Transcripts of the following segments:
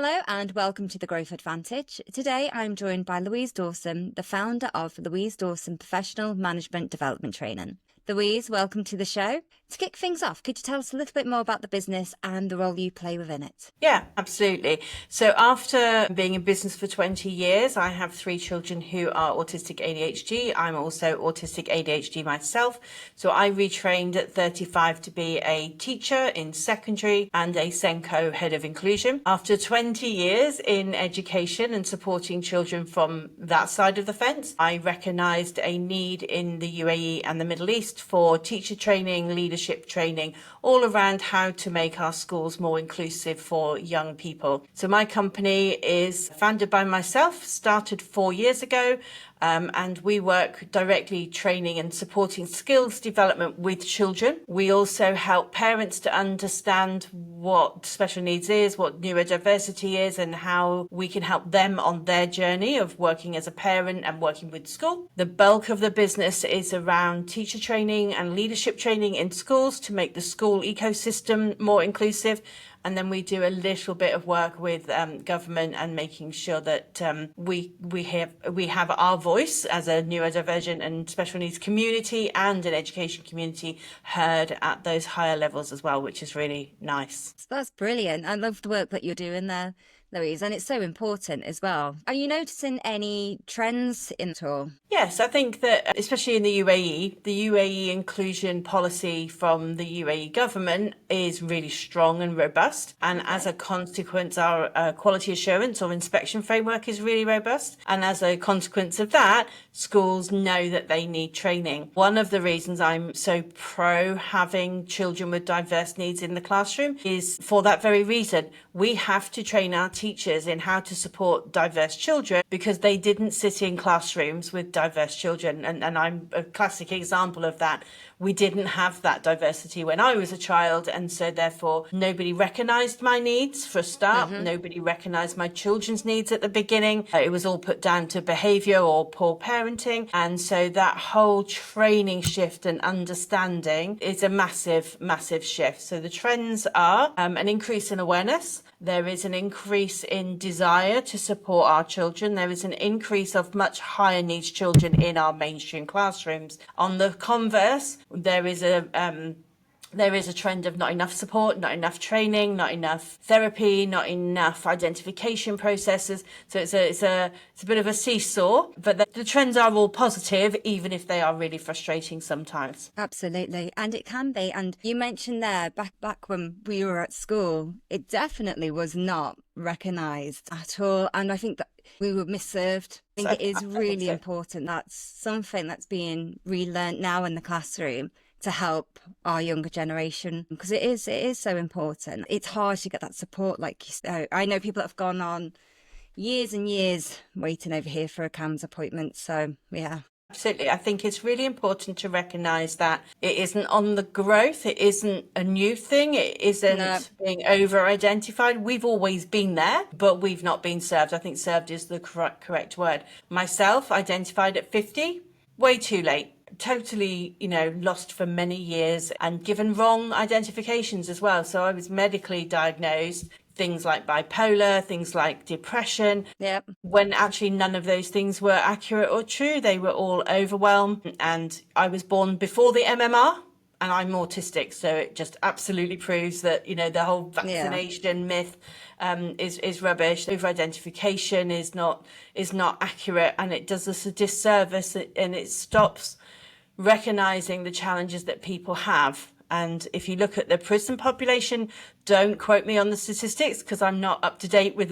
Hello and welcome to The Growth Advantage. Today I'm joined by Louise Dawson, the founder of Louise Dawson Professional Management Development Training. Louise, welcome to the show. To kick things off, could you tell us a little bit more about the business and the role you play within it? Yeah, absolutely. So after being in business for 20 years, I have 3 children who are autistic ADHD. I'm also autistic ADHD myself. So I retrained at 35 to be a teacher in secondary and a Senko head of inclusion. After 20 years in education and supporting children from that side of the fence, I recognised a need in the UAE and the Middle East for teacher training, leadership training, all around how to make our schools more inclusive for young people. So my company is founded by myself, started 4 years ago, and we work directly training and supporting skills development with children. We also help parents to understand what special needs is, what neurodiversity is, and how we can help them on their journey of working as a parent and working with school. The bulk of the business is around teacher training and leadership training in schools to make the school ecosystem more inclusive. And then we do a little bit of work with government and making sure that we have our voice as a neurodivergent and special needs community and an education community heard at those higher levels as well, which is really nice. So that's brilliant. I love the work that you're doing there, Louise, and it's so important as well. Are you noticing any trends in it all? Yes, I think that especially in the UAE inclusion policy from the UAE government is really strong and robust. And as a consequence, our quality assurance or inspection framework is really robust. And as a consequence of that, schools know that they need training. One of the reasons I'm so pro having children with diverse needs in the classroom is for that very reason. We have to train our teachers in how to support diverse children because they didn't sit in classrooms with diverse children. And I'm a classic example of that. We didn't have that diversity when I was a child. And so therefore, nobody recognised my needs for a start. Nobody recognised my children's needs at the beginning. It was all put down to behaviour or poor parenting. And so that whole training shift and understanding is a massive, massive shift. So the trends are an increase in awareness. There is an increase in desire to support our children. There is an increase of much higher needs children in our mainstream classrooms. On the converse, there is a trend of not enough support, not enough training, not enough therapy, not enough identification processes. So it's a bit of a seesaw, but the trends are all positive, even if they are really frustrating sometimes. Absolutely. And it can be. And you mentioned there, back when we were at school, it definitely was not recognised at all. And I think that we were misserved. I think it is really important. That's something that's being relearned now in the classroom to help our younger generation, because it is so important. It's hard to get that support, like you said. I know people that have gone on years and years waiting over here for a CAMHS appointment. So yeah. Absolutely. I think it's really important to recognise that it isn't on the growth. It isn't a new thing. It isn't being over-identified. We've always been there, but we've not been served. I think served is the correct word. Myself, identified at 50, way too late. Totally, lost for many years and given wrong identifications as well. So I was medically diagnosed, things like bipolar, things like depression, when actually none of those things were accurate or true. They were all overwhelm. And I was born before the MMR and I'm autistic. So it just absolutely proves that, the whole vaccination myth is rubbish. Over-identification is not accurate, and it does us a disservice, and it stops recognising the challenges that people have. And if you look at the prison population, don't quote me on the statistics because I'm not up to date with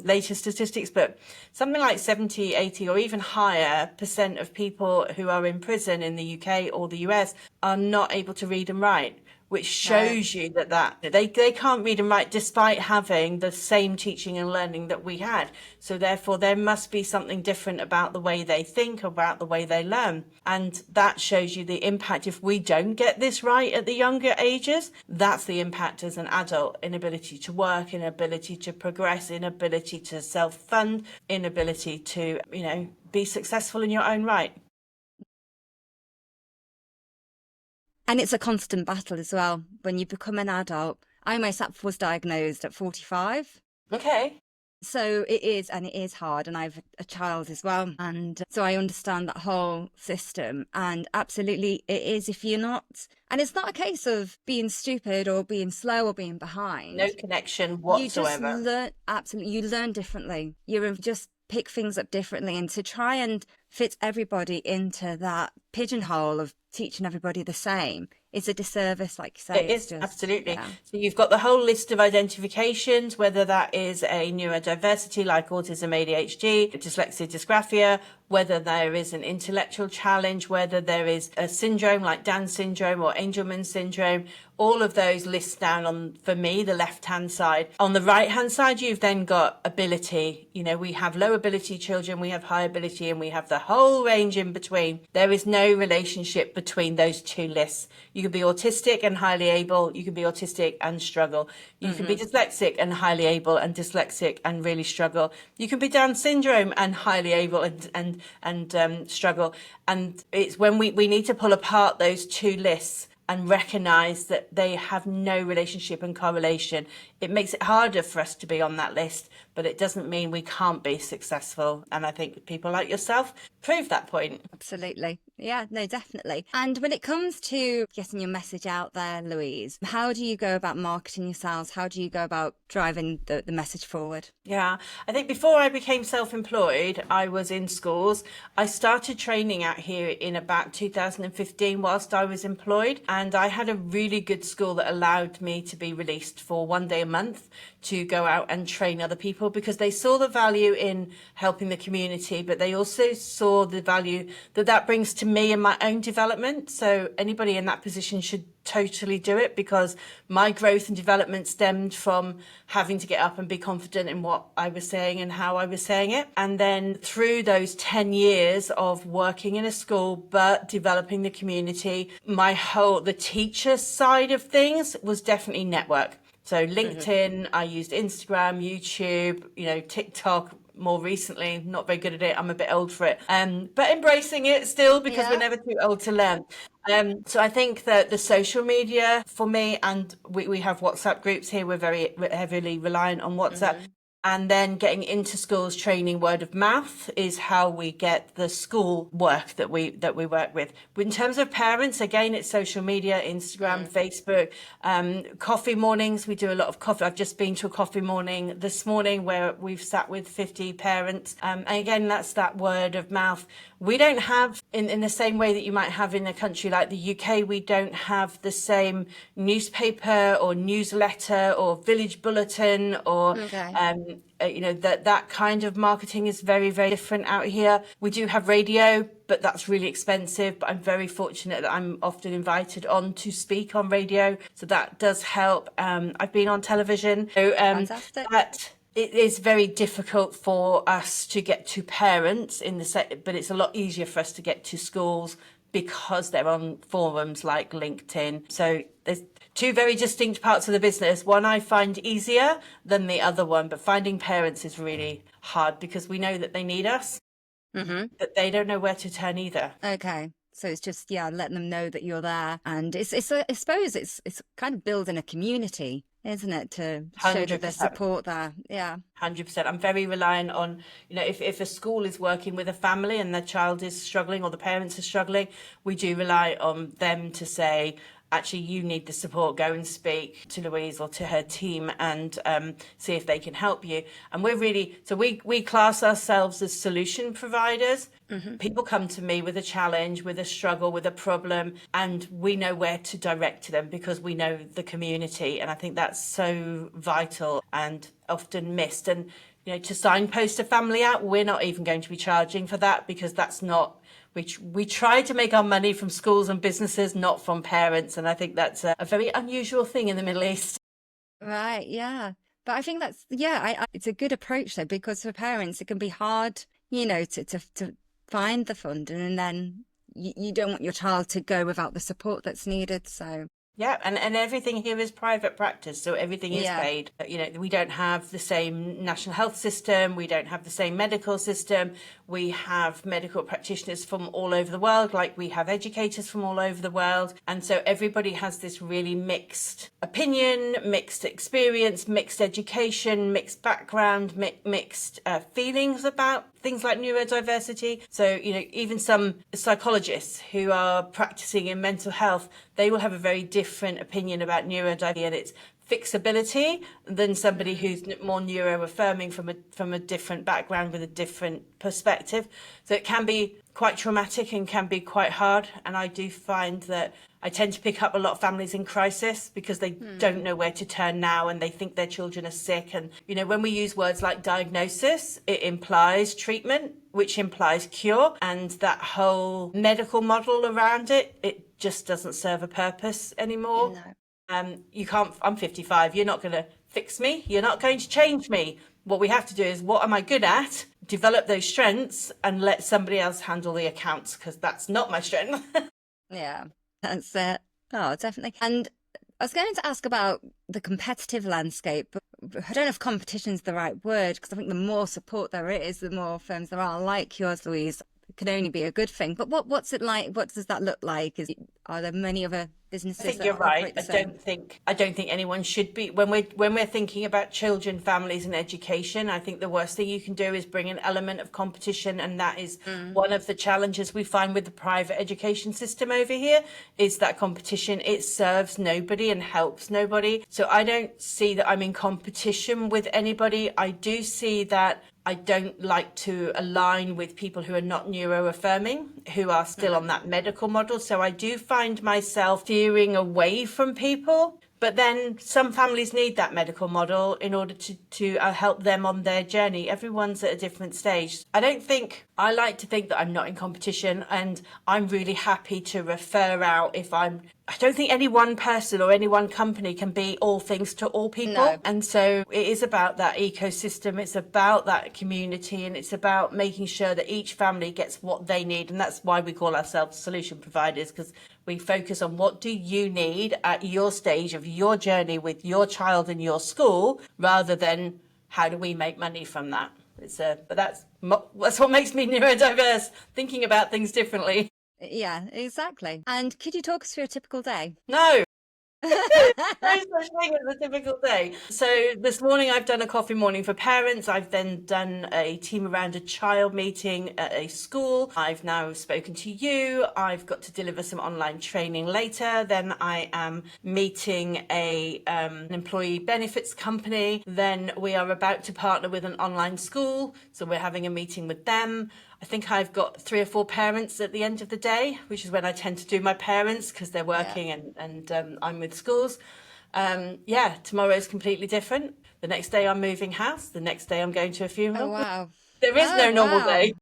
latest statistics, but something like 70, 80 or even higher % of people who are in prison in the UK or the US are not able to read and write, which shows you that they can't read and write despite having the same teaching and learning that we had. So therefore, there must be something different about the way they think, about the way they learn. And that shows you the impact. If we don't get this right at the younger ages, that's the impact as an adult: inability to work, inability to progress, inability to self-fund, inability to, be successful in your own right. And it's a constant battle as well when you become an adult. I myself was diagnosed at 45. Okay. So it is, and it is hard. And I have a child as well. And so I understand that whole system. And absolutely, it is if you're not, and it's not a case of being stupid or being slow or being No behind. connection You just whatsoever. learn, absolutely, you learn differently. You just pick things up differently. And to try and fit everybody into that pigeonhole of teaching everybody the same is a disservice, like you say. It It's is, just, absolutely. yeah. So you've got the whole list of identifications, whether that is a neurodiversity like autism, ADHD, dyslexia, dysgraphia, whether there is an intellectual challenge, whether there is a syndrome like Down syndrome or Angelman syndrome. All of those lists down on, for me, the left-hand side. On the right-hand side, you've then got ability. You know, we have low ability children, we have high ability, and we have the whole range in between. There is no relationship between those two lists. You can be autistic and highly able. You can be autistic and struggle. You can be dyslexic and highly able, and dyslexic and really struggle. You can be Down syndrome and highly able and struggle. And it's when we need to pull apart those two lists and recognize that they have no relationship and correlation. It makes it harder for us to be on that list, but it doesn't mean we can't be successful. And I think people like yourself prove that point. Absolutely. Yeah, no, definitely. And when it comes to getting your message out there, Louise, how do you go about marketing yourselves? How do you go about driving the message forward? Yeah, I think before I became self-employed, I was in schools. I started training out here in about 2015 whilst I was employed, and I had a really good school that allowed me to be released for 1 day a month to go out and train other people, because they saw the value in helping the community, but they also saw the value that that brings to me in my own development. So anybody in that position should totally do it, because my growth and development stemmed from having to get up and be confident in what I was saying and how I was saying it. And then through those 10 years of working in a school but developing the community, the teacher side of things was definitely network. So LinkedIn, I used Instagram, YouTube, TikTok more recently. Not very good at it. I'm a bit old for it. But embracing it still, because we're never too old to learn. So I think that the social media for me, and we have WhatsApp groups here. We're very heavily reliant on WhatsApp. And then getting into schools, training word of mouth is how we get the school work that we work with. In terms of parents, again, it's social media, Instagram, Facebook, coffee mornings. We do a lot of coffee. I've just been to a coffee morning this morning where we've sat with 50 parents. And again, that's that word of mouth. We don't have, in the same way that you might have in a country like the UK, we don't have the same newspaper or newsletter or village bulletin or that kind of marketing is very, very different out here. We do have radio, but that's really expensive. But I'm very fortunate that I'm often invited on to speak on radio, so that does help. I've been on television, so Fantastic. It is very difficult for us to get to parents but it's a lot easier for us to get to schools because they're on forums like LinkedIn. So there's two very distinct parts of the business. One I find easier than the other one, but finding parents is really hard because we know that they need us, but they don't know where to turn either. Okay. So it's just, letting them know that you're there. And I suppose it's kind of building a community, isn't it? To show that there's 100%. support there. Yeah. 100%. I'm very reliant on, if a school is working with a family and their child is struggling or the parents are struggling, we do rely on them to say, actually, you need the support, go and speak to Louise or to her team and see if they can help you. And we class ourselves as solution providers. People come to me with a challenge, with a struggle, with a problem, and we know where to direct them because we know the community. And I think that's so vital and often missed. And, to signpost a family out, we're not even going to be charging for that because that's not... We try to make our money from schools and businesses, not from parents. And I think that's a very unusual thing in the Middle East. Right. Yeah. But I think that's, it's a good approach though, because for parents, it can be hard, to find the funding, and then you don't want your child to go without the support that's needed. So Yeah, and everything here is private practice, so everything is Yeah. paid. You know, we don't have the same national health system, we don't have the same medical system. We have medical practitioners from all over the world, like we have educators from all over the world. And so everybody has this really mixed opinion, mixed experience, mixed education, mixed background, mixed feelings about things like neurodiversity. So, you know, even some psychologists who are practicing in mental health, they will have a very different opinion about neurodiversity and its fixability than somebody who's more neuro-affirming from a different background with a different perspective. So it can be quite traumatic and can be quite hard. And I do find that I tend to pick up a lot of families in crisis because they don't know where to turn now and they think their children are sick. And, you know, when we use words like diagnosis, it implies treatment, which implies cure. And that whole medical model around it, it just doesn't serve a purpose anymore. No. You can't, I'm 55, you're not going to fix me, you're not going to change me. What we have to do is, what am I good at? Develop those strengths and let somebody else handle the accounts, because that's not my strength. Yeah, that's it. Oh, definitely. And I was going to ask about the competitive landscape, but I don't know if competition is the right word, because I think the more support there is, the more firms there are like yours, Louise. It can only be a good thing. But what's it like? What does that look like? Are there many other businesses I think that you're right. operate the same? I don't think anyone should be, when we're thinking about children, families and education, I think the worst thing you can do is bring an element of competition, and that is one of the challenges we find with the private education system over here, is that competition. It serves nobody and helps nobody. So I don't see that I'm in competition with anybody. I do see that I don't like to align with people who are not neuro-affirming, who are still on that medical model. So I do find myself steering away from people. But then some families need that medical model in order to help them on their journey. Everyone's at a different stage. I like to think that I'm not in competition, and I'm really happy to refer out I don't think any one person or any one company can be all things to all people. No. And so it is about that ecosystem. It's about that community, and it's about making sure that each family gets what they need. And that's why we call ourselves solution providers, because we focus on what do you need at your stage of your journey with your child in your school, rather than how do we make money from that. But that's what makes me neurodiverse, thinking about things differently. Yeah, exactly. And could you talk us through a typical day? No. No such thing as a typical day. So this morning I've done a coffee morning for parents. I've then done a team around a child meeting at a school. I've now spoken to you. I've got to deliver some online training later. Then I am meeting an employee benefits company. Then we are about to partner with an online school. So we're having a meeting with them. I think I've got 3 or 4 parents at the end of the day, which is when I tend to do my parents, because they're working and I'm with schools. Tomorrow's completely different. The next day I'm moving house. The next day I'm going to a funeral. Oh, wow. There is no normal day.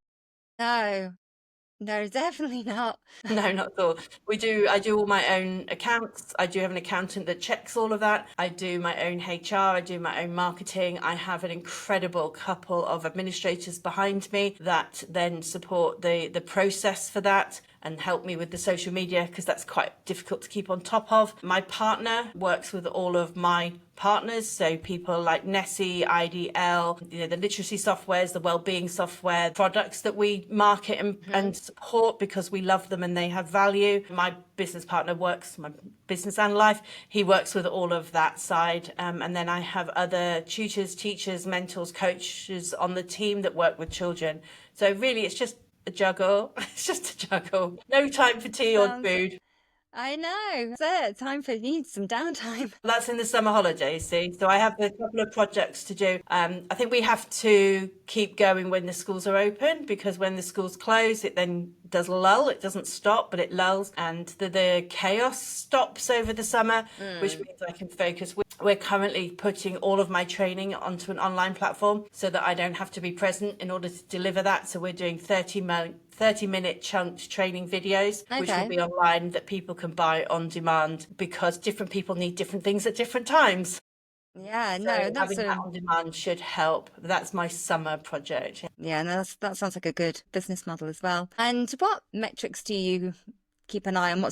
No, definitely not. No, not at all. I do all my own accounts. I do have an accountant that checks all of that. I do my own HR. I do my own marketing. I have an incredible couple of administrators behind me that then support the process for that and help me with the social media, because that's quite difficult to keep on top of. My partner works with all of my partners, so people like Nessie, IDL, the literacy softwares, the wellbeing software, products that we market and support because we love them and they have value. My business partner works, my business and life, he works with all of that side. And then I have other tutors, teachers, mentors, coaches on the team that work with children. So really it's just a juggle. It's just a juggle. No time for tea or food. I know. That's it. Time for you need some downtime. That's in the summer holidays, see. So I have a couple of projects to do. I think we have to keep going when the schools are open, because when the schools close, it then does lull. It doesn't stop, but it lulls, and the chaos stops over the summer, which means I can focus. We're currently putting all of my training onto an online platform so that I don't have to be present in order to deliver that. So we're doing 30-minute chunked training videos, which will be online, that people can buy on demand, because different people need different things at different times. Yeah, So no, having that on demand should help. That's my summer project. Yeah, no, that sounds like a good business model as well. And what metrics do you keep an eye on?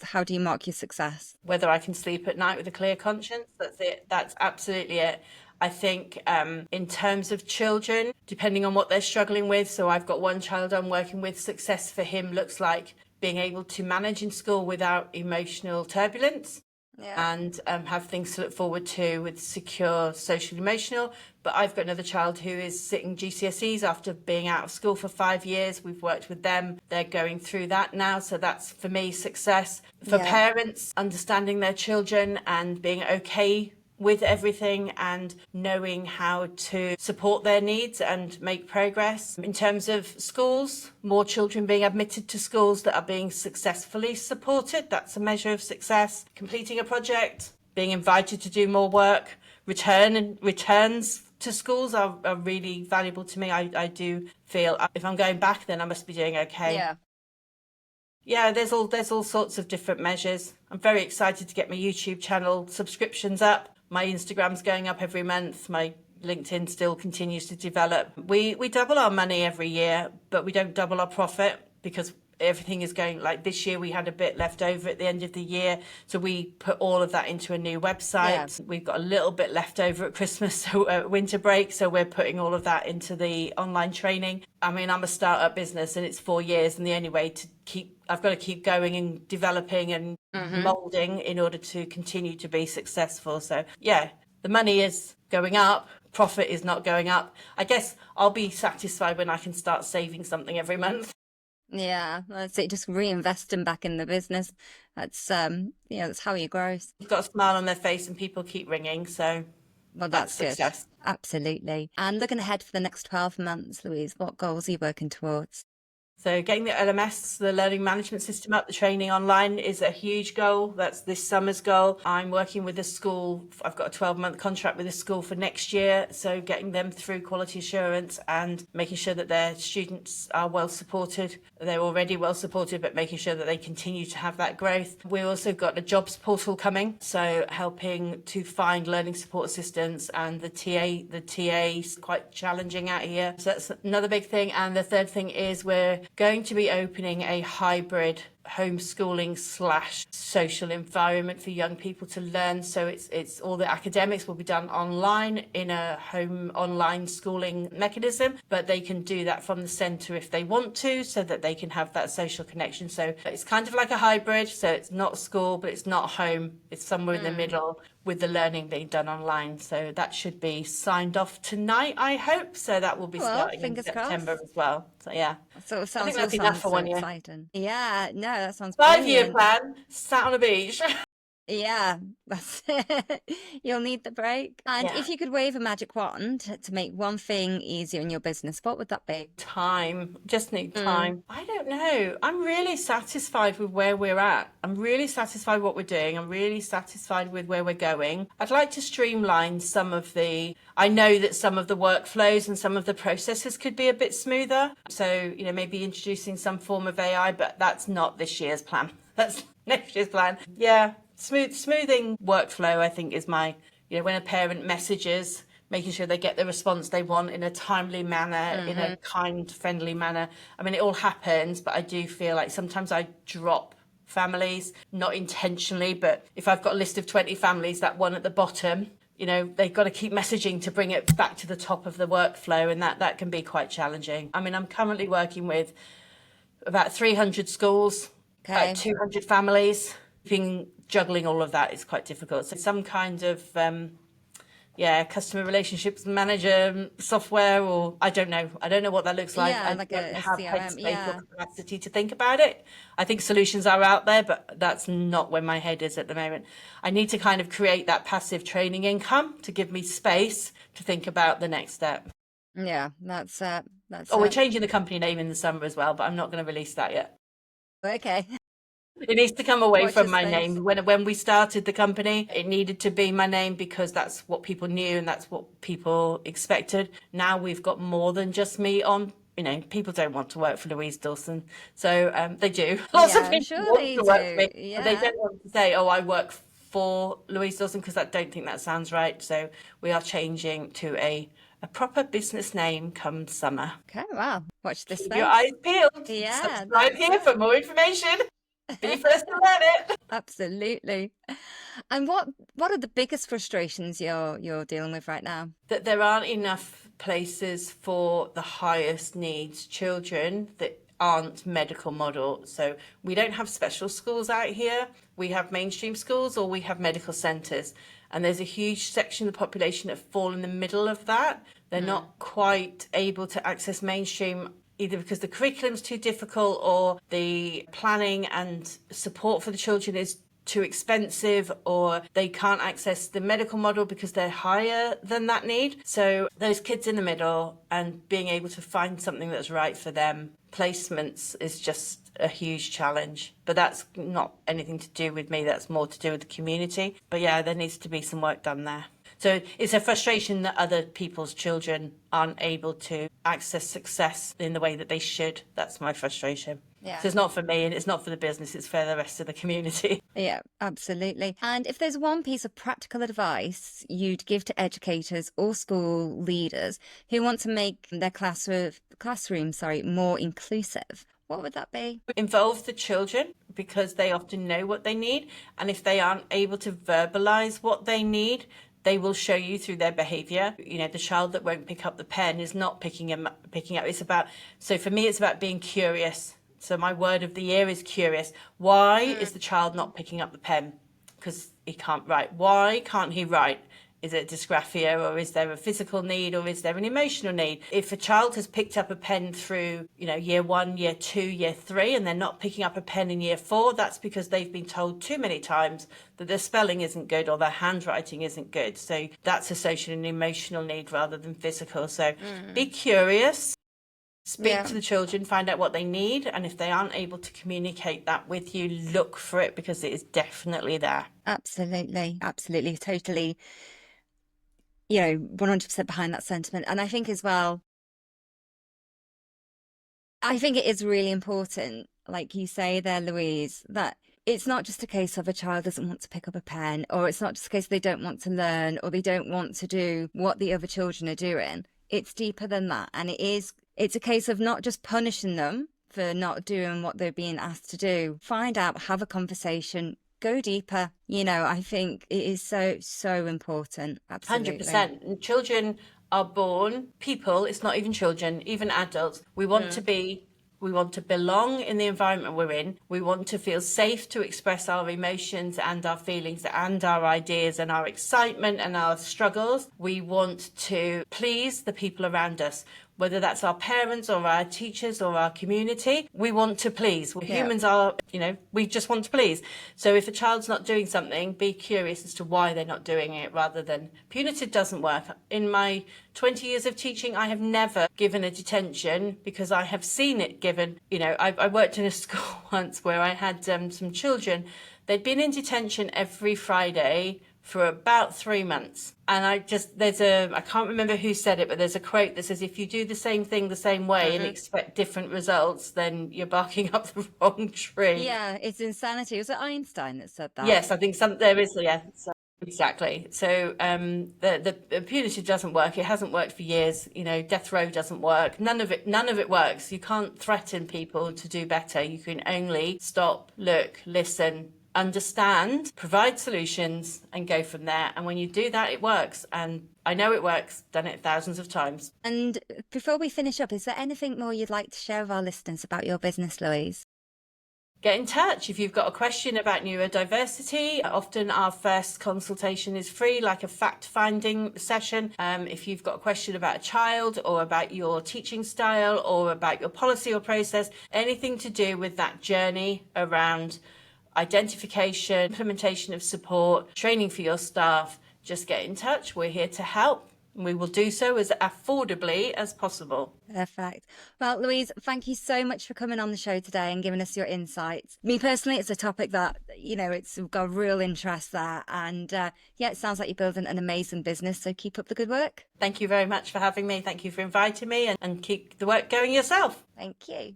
How do you mark your success? Whether I can sleep at night with a clear conscience. That's it. That's absolutely it. I think in terms of children, depending on what they're struggling with, so I've got one child I'm working with, success for him looks like being able to manage in school without emotional turbulence. Yeah. And have things to look forward to with secure social emotional. But I've got another child who is sitting GCSEs after being out of school for 5 years. We've worked with them. They're going through that now. So that's, for me, success. For Yeah. parents, understanding their children and being okay with everything and knowing how to support their needs and make progress. In terms of schools, more children being admitted to schools that are being successfully supported. That's a measure of success. Completing a project, being invited to do more work, returns to schools are really valuable to me. I do feel if I'm going back, then I must be doing okay. Yeah. Yeah, there's all sorts of different measures. I'm very excited to get my YouTube channel subscriptions up. My Instagram's going up every month. My LinkedIn still continues to develop. We double our money every year, but we don't double our profit because everything is going, like this year we had a bit left over at the end of the year, so we put all of that into a new website. Yeah. We've got a little bit left over at Christmas, so winter break, so we're putting all of that into the online training. I mean, I'm a startup business and it's 4 years, and the only way to I've got to keep going and developing and molding in order to continue to be successful. So yeah, the money is going up, profit is not going up. I guess I'll be satisfied when I can start saving something every month. Yeah, that's it. Just reinvesting back in the business. That's that's how you grow. You've got a smile on their face and people keep ringing, so well, that's success. Good. Absolutely. And looking ahead for the next 12 months, Louise, what goals are you working towards? So getting the LMS, the learning management system up, the training online is a huge goal. That's this summer's goal. I'm working with a school. I've got a 12-month contract with a school for next year. So getting them through quality assurance and making sure that their students are well supported. They're already well supported, but making sure that they continue to have that growth. We also got a jobs portal coming. So helping to find learning support assistants and the TA is quite challenging out here. So that's another big thing. And the third thing is we're going to be opening a hybrid homeschooling / social environment for young people to learn. So it's all the academics will be done online in a home online schooling mechanism, but they can do that from the centre if they want to, so that they can have that social connection. So it's kind of like a hybrid. So it's not school, but it's not home. It's somewhere in the middle, with the learning being done online. So that should be signed off tonight, I hope. So that will be starting in September as well. So yeah. So it sounds, I think that's enough for 1 year. Exciting. Yeah, no, that sounds 5-year plan, sat on a beach. Yeah, that's it. You'll need the break. And if you could wave a magic wand to make one thing easier in your business, what would that be? Time. Just need time. I don't know. I'm really satisfied with where we're at. I'm really satisfied with what we're doing. I'm really satisfied with where we're going. I'd like to streamline some of I know that some of the workflows and some of the processes could be a bit smoother. So, maybe introducing some form of AI, but that's not this year's plan. That's next year's plan. Yeah. Smoothing workflow, I think, is my, when a parent messages, making sure they get the response they want in a timely manner, in a kind, friendly manner. I mean, it all happens, but I do feel like sometimes I drop families, not intentionally, but if I've got a list of 20 families, that one at the bottom, they've got to keep messaging to bring it back to the top of the workflow, and that can be quite challenging. I mean, I'm currently working with about 300 schools, about 200 families. Juggling all of that is quite difficult. So some kind of customer relationships manager software, or I don't know what that looks like. I like don't a have CRM, headspace or capacity to think about it. I think solutions are out there, but that's not where my head is at the moment. I need to kind of create that passive training income to give me space to think about the next step. Yeah, that's we're changing the company name in the summer as well, but I'm not going to release that yet. Okay. It needs to come away from my name. When we started the company, it needed to be my name because that's what people knew and that's what people expected. Now we've got more than just me on. People don't want to work for Louise Dawson. So they do. Lots of people want to work for me. Yeah. But they don't want to say, I work for Louise Dawson, because I don't think that sounds right. So we are changing to a proper business name come summer. Okay, wow. Watch this space. Keep your eyes peeled. Yeah. Subscribe here for more information. Be first to learn it. Absolutely. And what are the biggest frustrations you're dealing with right now? That there aren't enough places for the highest needs children that aren't medical model. So we don't have special schools out here. We have mainstream schools or we have medical centres. And there's a huge section of the population that fall in the middle of that. They're not quite able to access mainstream either because the curriculum's too difficult or the planning and support for the children is too expensive, or they can't access the medical model because they're higher than that need. So those kids in the middle and being able to find something that's right for them, placements is just a huge challenge. But that's not anything to do with me, that's more to do with the community. But yeah, there needs to be some work done there. So it's a frustration that other people's children aren't able to access success in the way that they should. That's my frustration. Yeah. So it's not for me and it's not for the business, it's for the rest of the community. Yeah, absolutely. And if there's one piece of practical advice you'd give to educators or school leaders who want to make their classroom more inclusive, what would that be? Involve the children because they often know what they need. And if they aren't able to verbalise what they need, they will show you through their behaviour. You know, the child that won't pick up the pen is not picking up. So for me, it's about being curious. So my word of the year is curious. Why is the child not picking up the pen? Because he can't write. Why can't he write? Is it dysgraphia, or is there a physical need, or is there an emotional need? If a child has picked up a pen through, year 1, year 2, year 3, and they're not picking up a pen in year 4, that's because they've been told too many times that their spelling isn't good or their handwriting isn't good. So that's a social and emotional need rather than physical. So be curious. Speak to the children, find out what they need, and if they aren't able to communicate that with you, look for it because it is definitely there. Absolutely, absolutely, totally, 100% behind that sentiment. And I think as well, I think it is really important, like you say there, Louise, that it's not just a case of a child doesn't want to pick up a pen, or it's not just a case they don't want to learn, or they don't want to do what the other children are doing. It's deeper than that. And it's a case of not just punishing them for not doing what they're being asked to do. Find out, have a conversation, go deeper. I think it is so, so important. Absolutely. 100%. And children are born people. It's not even children, even adults. We want to belong in the environment we're in. We want to feel safe to express our emotions and our feelings and our ideas and our excitement and our struggles. We want to please the people around us, whether that's our parents or our teachers or our community. We want to please. Humans are, we just want to please. So if a child's not doing something, be curious as to why they're not doing it rather than punitive doesn't work. In my 20 years of teaching, I have never given a detention because I have seen it given. I worked in a school once where I had some children. They'd been in detention every Friday for about 3 months. And I can't remember who said it, but there's a quote that says, if you do the same thing the same way and expect different results, then you're barking up the wrong tree. Yeah, it's insanity. Was it Einstein that said that? Yes, I think there is, yeah. So, exactly. So the punitive doesn't work. It hasn't worked for years. Death row doesn't work. None of it works. You can't threaten people to do better. You can only stop, look, listen, understand, provide solutions, and go from there. And when you do that, it works. And I know it works, done it thousands of times. And before we finish up, is there anything more you'd like to share with our listeners about your business, Louise? Get in touch if you've got a question about neurodiversity. Often our first consultation is free, like a fact-finding session. If you've got a question about a child or about your teaching style or about your policy or process, anything to do with that journey around identification, implementation of support, training for your staff, just get in touch. We're here to help. We will do so as affordably as possible. Perfect. Well, Louise, thank you so much for coming on the show today and giving us your insights. Me personally, it's a topic that, it's got real interest there. And it sounds like you're building an amazing business. So keep up the good work. Thank you very much for having me. Thank you for inviting me and keep the work going yourself. Thank you.